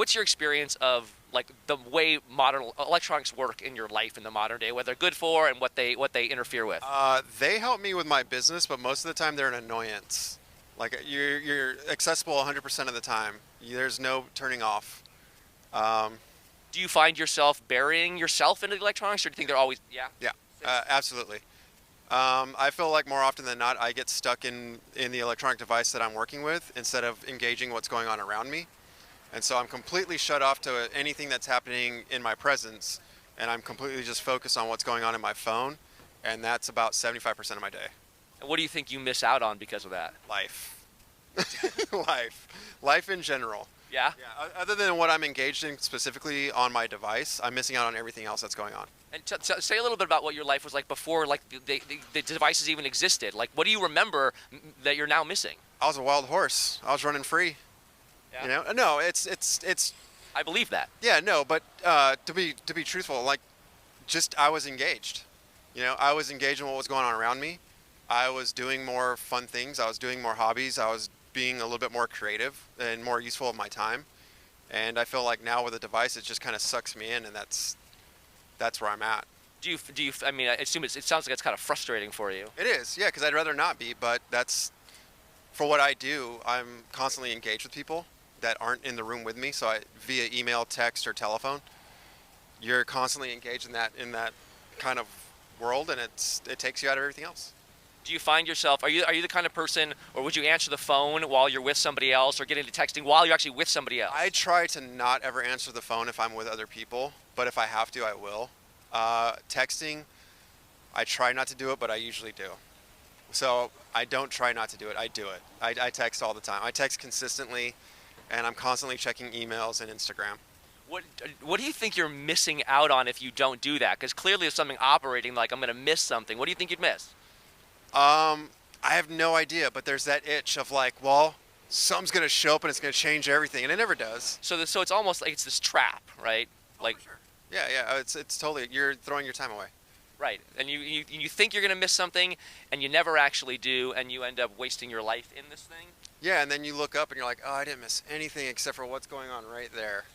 what's your experience of like the way modern electronics work in your life in the modern day, what they're good for and what they interfere with? They help me with my business, but most of the time they're an annoyance. Like you're accessible 100% of the time. There's no turning off. Um, Do you find yourself burying yourself into the electronics, or do you think they're always, yeah? yeah, absolutely. I feel like more often than not, I get stuck in the electronic device that I'm working with instead of engaging what's going on around me. And so I'm completely shut off to anything that's happening in my presence, and I'm completely just focused on what's going on in my phone, and that's about 75% of my day. And what do you think you miss out on because of that? Life. Life in general. Yeah? Yeah, other than what I'm engaged in specifically on my device, I'm missing out on everything else that's going on. And say a little bit about what your life was like before, like the devices even existed. Like, what do you remember that you're now missing? I was a wild horse. I was running free. Yeah. You know, no, it's. I believe that. Yeah, no, but to be truthful, like, just I was engaged. You know, I was engaged in what was going on around me. I was doing more fun things. I was doing more hobbies. I was being a little bit more creative and more useful of my time. And I feel like now with a device, it just kind of sucks me in, and that's where I'm at. Do you? I mean, I assume it sounds like it's kind of frustrating for you. It is, yeah, because I'd rather not be, but that's for what I do. I'm constantly engaged with people that aren't in the room with me, so via email, text, or telephone. You're constantly engaged in that kind of world, and it takes you out of everything else. Do you find yourself, are you the kind of person, or would you answer the phone while you're with somebody else, or get into texting while you're actually with somebody else? I try to not ever answer the phone if I'm with other people, but if I have to, I will. Texting, I try not to do it, but I usually do. So I don't try not to do it. I do it. I text all the time. I text consistently, and I'm constantly checking emails and Instagram. What do you think you're missing out on if you don't do that? Because clearly there's something operating like I'm going to miss something. What do you think you'd miss? I have no idea, but there's that itch of like, well, something's going to show up and it's going to change everything, and it never does. So it's almost like it's this trap, right? Like, for sure. Yeah, it's totally, you're throwing your time away. right. And you think you're going to miss something, and you never actually do, and you end up wasting your life in this thing. Yeah, and then you look up and you're like, oh, I didn't miss anything except for what's going on right there.